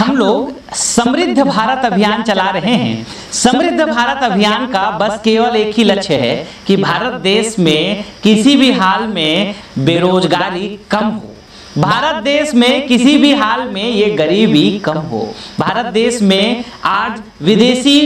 हम लोग समृद्ध भारत अभियान चला रहे हैं। समृद्ध भारत अभियान का बस केवल एक ही लक्ष्य है कि भारत देश में किसी भी हाल में बेरोजगारी कम हो, भारत देश में किसी भी हाल में ये गरीबी कम हो, भारत देश में आज विदेशी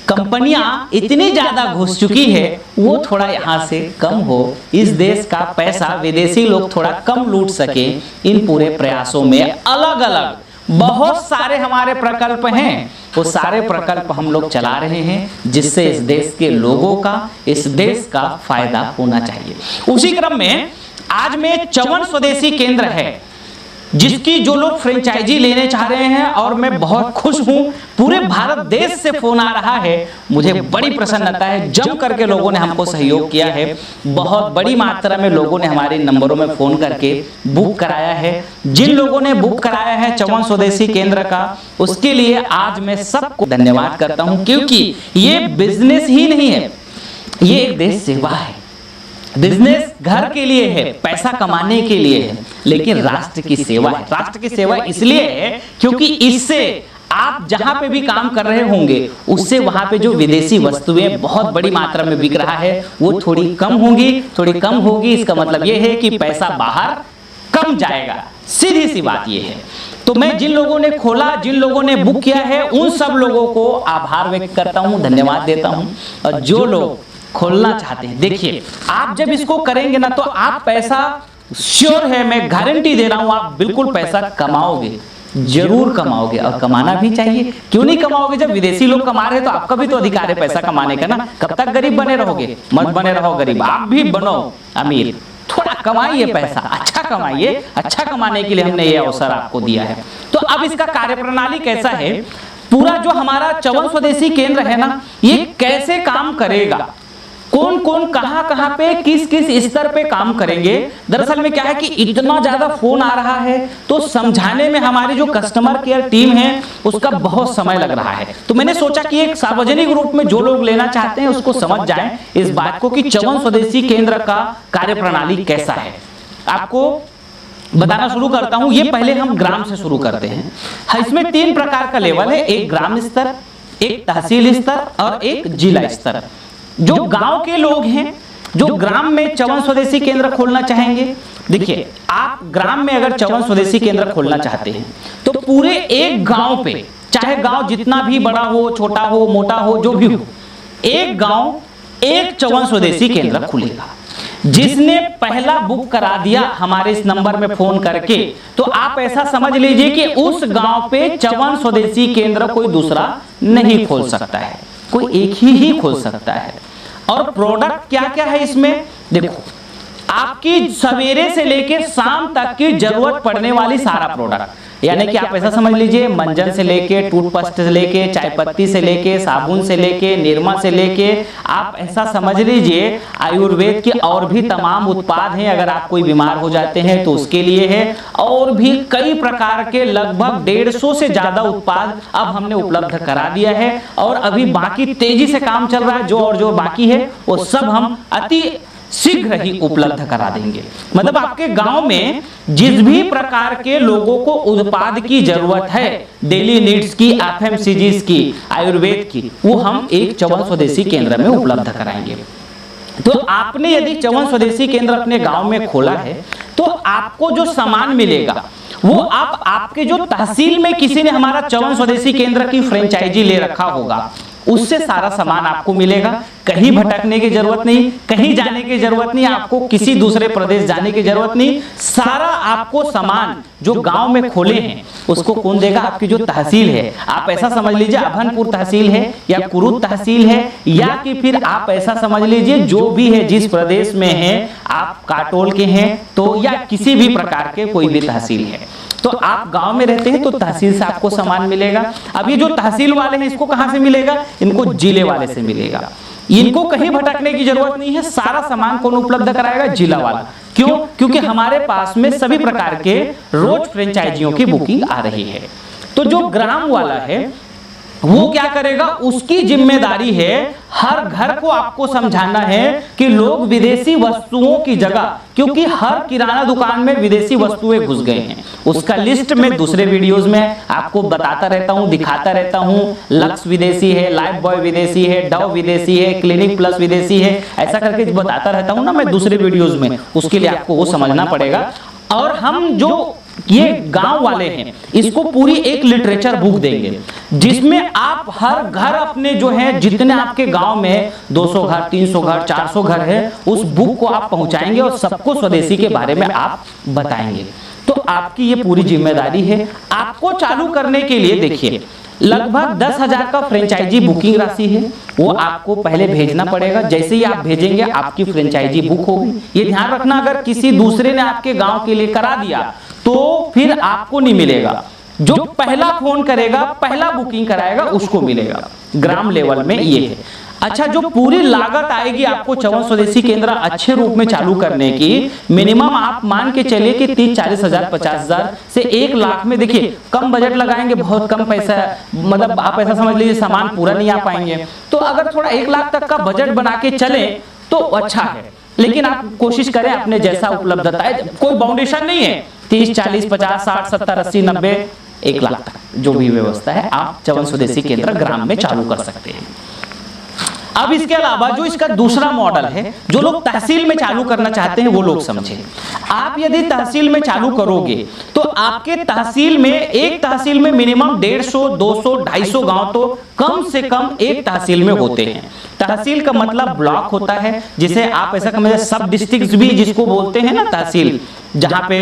कंपनियां इतनी ज्यादा घुस चुकी है वो थोड़ा यहाँ से कम हो, इस देश का पैसा विदेशी लोग थोड़ा कम लूट सके। इन पूरे प्रयासों में अलग अलग बहुत सारे हमारे प्रकल्प हैं, वो सारे प्रकल्प हम लोग चला रहे हैं जिससे इस देश के लोगों का, इस देश का फायदा होना चाहिए। उसी क्रम में आज में च्यवन स्वदेशी केंद्र है जिसकी जो लोग फ्रेंचाइजी लेने चाह रहे हैं, और मैं बहुत खुश हूं, पूरे भारत देश से फोन आ रहा है, मुझे बड़ी प्रसन्नता है। जम करके लोगों ने हमको सहयोग किया है, बहुत बड़ी मात्रा में लोगों ने हमारे नंबरों में फोन करके बुक कराया है। जिन लोगों ने बुक कराया है च्यवन स्वदेशी केंद्र का, उसके लिए आज मैं सबको धन्यवाद करता हूं, क्योंकि ये बिजनेस ही नहीं है, ये एक देश सेवा है। बिजनेस घर के लिए है, पैसा कमाने के लिए है, लेकिन राष्ट्र की सेवा है। राष्ट्र की सेवा इसलिए है क्योंकि इससे आप जहां पे भी काम कर रहे होंगे उससे वहां पे जो विदेशी वस्तुएं बहुत बड़ी मात्रा में बिक रहा है वो थोड़ी कम होगी। इसका मतलब ये है कि पैसा बाहर कम जाएगा, सीधी सी बात ये है। तो मैं जिन लोगों ने खोला, जिन लोगों ने बुक किया है, उन सब लोगों को आभार व्यक्त करता हूं, धन्यवाद देता हूं। और जो लोग खोलना चाहते हैं, देखिए आप जब इसको करेंगे ना तो आप पैसा, श्योर है, मैं गारंटी दे रहा हूं, आप बिल्कुल पैसा कमाओगे, जरूर कमाओगे। और कमाना भी चाहिए, क्यों नहीं कमाओगे? जब विदेशी लोग कमा रहे हैं तो आपका भी तो अधिकार है पैसा कमाने का ना। कब तक गरीब बने रहोगे? मत बने रहो गरीब, आप भी बनो अमीर, थोड़ा कमाइए पैसा, अच्छा कमाइए। अच्छा कमाने के लिए हमने ये अवसर आपको दिया है। तो अब इसका कार्यप्रणाली कैसा है, पूरा जो हमारा च्यवन स्वदेशी केंद्र है ना, ये कैसे काम करेगा, कौन कौन कहां कहां पे किस किस स्तर पे काम करेंगे। दरअसल में क्या है कि इतना ज्यादा फोन आ रहा है तो समझाने में हमारी जो कस्टमर केयर टीम है उसका बहुत समय लग रहा है। तो मैंने सोचा कि एक सार्वजनिक रूप में जो लोग लेना चाहते हैं उसको समझ जाएं इस बात को कि च्यवन स्वदेशी केंद्र का कार्यप्रणाली कैसा है। आपको बताना शुरू करता हूं। ये पहले हम ग्राम से शुरू करते हैं। इसमें 3 प्रकार का लेवल है, एक ग्राम स्तर, एक तहसील स्तर और एक जिला स्तर। जो गांव के लोग हैं, जो ग्राम में च्यवन स्वदेशी केंद्र खोलना चाहेंगे, देखिए आप ग्राम में अगर च्यवन स्वदेशी केंद्र खोलना चाहते हैं तो पूरे एक गांव पे, चाहे गांव जितना भी बड़ा हो, छोटा हो, मोटा हो, जो भी हो, एक गांव एक च्यवन स्वदेशी केंद्र खुलेगा। जिसने पहला बुक करा दिया हमारे इस नंबर में फोन करके, तो आप ऐसा समझ लीजिए कि उस गांव पे च्यवन स्वदेशी केंद्र कोई दूसरा नहीं खोल सकता है, कोई एक ही खोल सकता है। और प्रोडक्ट क्या क्या है इसमें, देखो आपकी सवेरे से लेकर शाम तक की जरूरत पड़ने वाली सारा प्रोडक्ट, यानी कि आप ऐसा समझ लीजिए मंजन से लेके, टूथपेस्ट से लेके, चाय पत्ती से लेके, साबुन से लेके, निरमा से लेके, आप ऐसा समझ लीजिए आयुर्वेद के और भी तमाम उत्पाद हैं। अगर आप कोई बीमार हो जाते हैं तो उसके लिए है, और भी कई प्रकार के लगभग 150 से ज्यादा उत्पाद अब हमने उपलब्ध करा दिया है। और अभी बाकी तेजी से काम चल रहा है, जो बाकी है वो सब हम अति शीघ्र ही उपलब्ध करा देंगे। मतलब आपके गांव में जिस भी प्रकार के लोगों को उत्पाद की जरूरत है, डेली नीड्स की, एफएमसीजीज की, आयुर्वेद की, वो हम एक च्यवन स्वदेशी केंद्र में उपलब्ध कराएंगे। तो आपने यदि च्यवन स्वदेशी केंद्र अपने गांव में खोला है तो आपको जो सामान मिलेगा वो आपके जो तहसील में किसी ने हमारा च्यवन स्वदेशी केंद्र की फ्रेंचाइजी ले रखा होगा उससे सारा सामान आपको मिलेगा। कहीं भटकने की जरूरत नहीं, कहीं जाने की जरूरत नहीं, आपको किसी दूसरे प्रदेश जाने की जरूरत नहीं। सारा आपको सामान जो गांव में खोले हैं उसको कौन देगा, आपकी जो तहसील है। आप ऐसा समझ लीजिए अभनपुर तहसील है या कुरुद तहसील है, या कि फिर आप ऐसा समझ लीजिए जो भी है, जिस प्रदेश में है, आप काटोल के हैं तो, या किसी भी प्रकार के कोई भी तहसील है, तो आप गांव में रहते हैं तो तहसील से आपको सामान मिलेगा। अब ये जो तहसील वाले हैं इसको कहां से मिलेगा, इनको जिले वाले से मिलेगा। इनको कहीं भटकने की जरूरत नहीं है, सारा सामान कौन उपलब्ध कराएगा, जिला वाला। क्यों? क्योंकि हमारे पास में सभी प्रकार के रोज फ्रेंचाइजियों की बुकिंग आ रही है। तो जो ग्राम वाला है वो क्या करेगा, उसकी जिम्मेदारी है हर घर को आपको समझाना है कि लोग विदेशी वस्तुओं की जगह, क्योंकि हर किराना दुकान में विदेशी वस्तुएं घुस गए हैं, उसका लिस्ट में दूसरे वीडियोस में आपको बताता रहता हूं, दिखाता रहता हूं। लक्स विदेशी है, लाइफ बॉय विदेशी है, डव विदेशी है, क्लिनिक प्लस विदेशी है, ऐसा करके बताता रहता हूं ना मैं दूसरे वीडियोस में। उसके लिए आपको वो समझना पड़ेगा। और हम जो ये गांव वाले हैं इसको पूरी एक लिटरेचर बुक देंगे जिसमें आप हर घर अपने जो है जितने आपके गांव में 200 घर, 300 घर, 400 घर है, उस बुक को आप पहुंचाएंगे और सबको स्वदेशी के बारे में आप बताएंगे। तो आपकी ये पूरी जिम्मेदारी है। आपको चालू करने के लिए देखिए लगभग 10,000 का फ्रेंचाइजी बुकिंग राशि है, वो आपको पहले भेजना पड़ेगा। जैसे ही आप भेजेंगे आपकी फ्रेंचाइजी बुक होगी। ये ध्यान रखना, अगर किसी दूसरे ने आपके गांव के लिए करा दिया तो फिर आपको नहीं मिलेगा। जो पहला फोन करेगा, पहला बुकिंग कराएगा, उसको मिलेगा। ग्राम लेवल में ये है। अच्छा, जो पूरी लागत आएगी आपको चवन स्वदेशी केंद्र अच्छे रूप में चालू करने की, मिनिमम आप मान के चलिए कि 30-40 हजार, 50 हजार से 1 लाख में। देखिए कम बजट लगाएंगे, बहुत कम पैसा, मतलब आप ऐसा समझ लीजिए सामान पूरा नहीं आ पाएंगे। तो अगर थोड़ा 1 लाख तक का बजट बना के चले तो अच्छा है, लेकिन आप कोशिश करें अपने जैसा उपलब्धता है, कोई बाउंडेशन नहीं है। 30, 40, 50, 60, 70, 80, 90, 1 लाख तक जो भी व्यवस्था है आप चवन स्वदेशी केंद्र ग्राम में चालू कर सकते हैं। अब इसके अलावा जो इसका दूसरा मॉडल है, जो लोग तहसील में चालू करना चाहते हैं वो लोग समझें। आप यदि तहसील में चालू करोगे तो आपके तहसील में, एक तहसील में मिनिमम 150, 200, 250 गांव तो कम से कम एक तहसील में होते हैं। तहसील का मतलब ब्लॉक होता है, जिसे आप ऐसा समझिए सब डिस्ट्रिक्ट भी जिसको बोलते हैं ना तहसील, जहां पे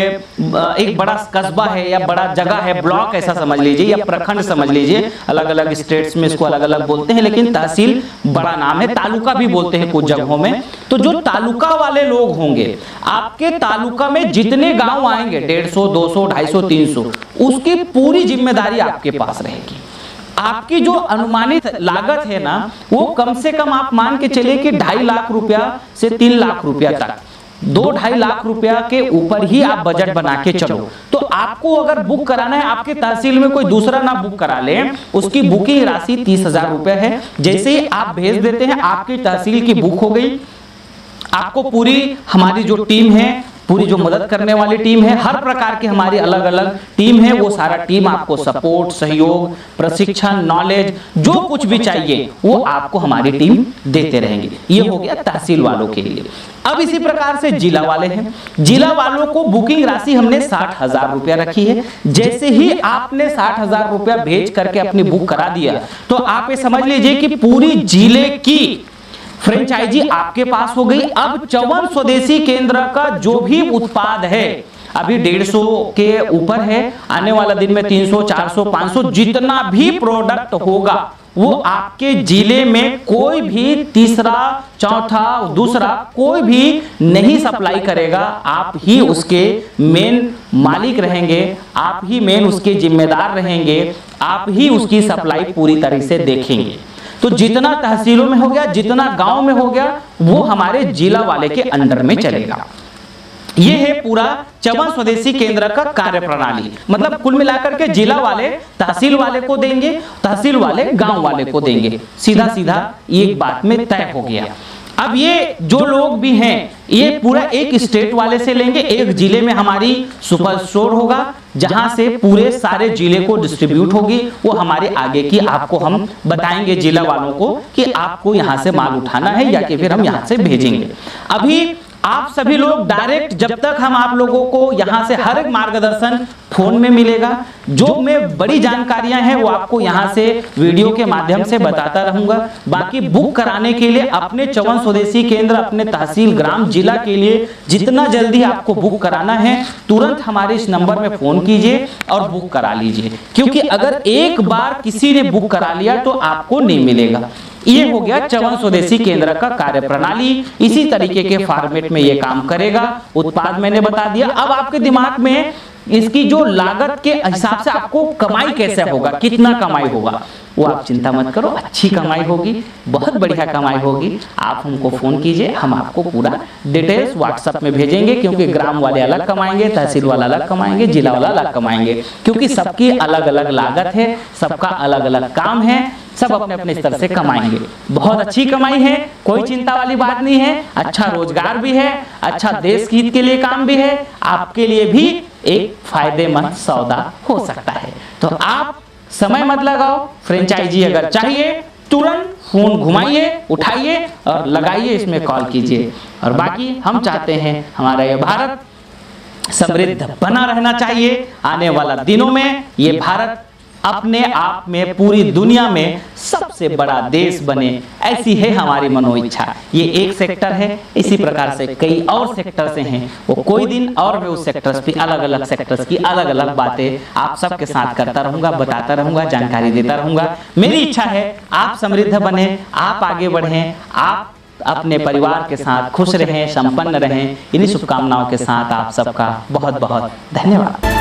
एक बड़ा कस्बा है या बड़ा जगह है, ब्लॉक ऐसा समझ लीजिए या प्रखंड समझ लीजिए। अलग अलग स्टेट्स में इसको अलग अलग बोलते हैं, लेकिन तहसील बड़ा नाम है। तालुका भी बोलते हैं कुछ जगहों में। तो जो तालुका वाले लोग होंगे, आपके तालुका में जितने गांव आएंगे 150, 200, 250, 300, उसकी पूरी जिम्मेदारी आपके पास रहेगी। आपकी जो अनुमानित लागत है ना, वो कम से कम आप मान के चलिए कि 2.5 लाख रुपया से 3 लाख रुपया तक, 2-2.5 लाख रुपया के ऊपर ही आप बजट बना के चलो। तो आपको अगर बुक कराना है, आपके तहसील में कोई दूसरा ना बुक करा ले, उसकी बुकिंग राशि 30,000 रुपए है। जैसे ही आप भेज देते हैं आपकी तहसील की बुक हो गई। आपको पूरी हमारी जो टीम है, पूरी जो मदद करने वाली टीम है, हर प्रकार की हमारी अलग अलग टीम है, वो सारा टीम आपको सपोर्ट, सहयोग, प्रशिक्षण, नॉलेज जो कुछ भी चाहिए वो आपको हमारी टीम देते रहेंगे। ये हो गया तहसील वालों के लिए। अब इसी प्रकार से जिला वाले हैं। जिला वालों को बुकिंग राशि हमने 60,000 रुपया रखी है। जैसे ही आपने 60,000 रुपया भेज करके अपनी बुक करा दिया तो आप ये समझ लीजिए कि पूरी जिले की फ्रेंचाइजी आपके पास हो गई। अब चवन स्वदेशी केंद्र का जो भी उत्पाद है, अभी 150 के ऊपर है, आने वाला दिन में 300, 400, 500 जितना भी प्रोडक्ट होगा वो आपके जिले में कोई भी तीसरा, चौथा, दूसरा कोई भी नहीं सप्लाई करेगा। आप ही उसके मेन मालिक रहेंगे, आप ही मेन उसके जिम्मेदार रहेंगे, आप ही उसकी सप्लाई पूरी तरह से देखेंगे। तो जितना तहसीलों में हो गया, जितना गांव में हो गया, वो हमारे जिला वाले के अंडर में चलेगा। ये है पूरा चवन स्वदेशी केंद्र का कार्य प्रणाली। मतलब कुल मिलाकर के जिला वाले तहसील वाले को देंगे, तहसील वाले गांव वाले को देंगे। सीधा सीधा एक बात में तय हो गया। अब ये जो लोग भी हैं ये पूरा एक स्टेट वाले से लेंगे। एक जिले में हमारी सुपर स्टोर होगा जहां से पूरे सारे जिले को डिस्ट्रीब्यूट होगी। वो हमारे आगे की आपको हम बताएंगे जिला वालों को कि आपको यहां से माल उठाना है या कि फिर हम यहां से भेजेंगे। अभी आप सभी लोग डायरेक्ट, जब तक हम आप लोगों को यहां से हर एक मार्गदर्शन फोन में मिलेगा, जो में बड़ी जानकारियां हैं वो आपको यहां से वीडियो के माध्यम से बताता रहूंगा। बाकी बुक कराने के लिए अपने चवन स्वदेशी केंद्र, अपने तहसील, ग्राम, जिला के लिए जितना जल्दी आपको बुक कराना है तुरंत हमारे इस नंबर में फोन कीजिए और बुक करा लीजिए, क्योंकि अगर एक बार किसी ने बुक करा लिया तो आपको नहीं मिलेगा। ये हो गया चवन स्वदेशी केंद्र का कार्य प्रणाली। इसी तरीके के फॉर्मेट में ये काम करेगा। उत्पाद मैंने बता दिया। अब आपके दिमाग में इसकी जो लागत के हिसाब से आपको कमाई कैसे होगा, कितना कमाई होगा, वो आप चिंता मत करो, अच्छी कमाई होगी, बहुत बढ़िया कमाई होगी। आप हमको फ़ोन कीजिए, हम आपको पूरा डिटेल्स व्हाट्सएप में भेजेंगे, क्योंकि ग्राम वाले अलग कमाएंगे, तहसील वाला अलग कमाएंगे, जिला वाला अलग कमाएंगे, क्योंकि सबकी अलग अलग लागत है, सबका अलग अलग काम है, सब अपने अपने स्तर से कमाएंगे। बहुत अच्छी कमाई है, कोई चिंता वाली बात नहीं है, अच्छा रोजगार भी है, अच्छा देश हित के लिए काम भी है, आपके लिए भी एक फायदेमंद सौदा हो सकता है। तो आप समय मत लगाओ, फ्रेंचाइजी अगर चाहिए तुरंत फोन घुमाइए, उठाइए और लगाइए, इसमें कॉल कीजिए। और बाकी हम चाहते हैं हमारा ये भारत समृद्ध बना रहना चाहिए। आने वाला दिनों में ये भारत अपने आप में पूरी दुनिया में सबसे बड़ा देश बने, ऐसी है हमारी मनोइच्छा। ये एक सेक्टर है, इसी प्रकार से कई और सेक्टर से हैं। वो कोई दिन और मैं उस सेक्टर्स की अलग अलग सेक्टर्स की अलग अलग बातें आप सबके साथ करता रहूंगा, बताता रहूंगा, जानकारी देता रहूंगा। मेरी इच्छा है आप समृद्ध बने, आप आगे बढ़ें, आप अपने परिवार के साथ खुश रहें, संपन्न रहें। इन्हीं शुभकामनाओं के साथ आप सबका बहुत बहुत धन्यवाद।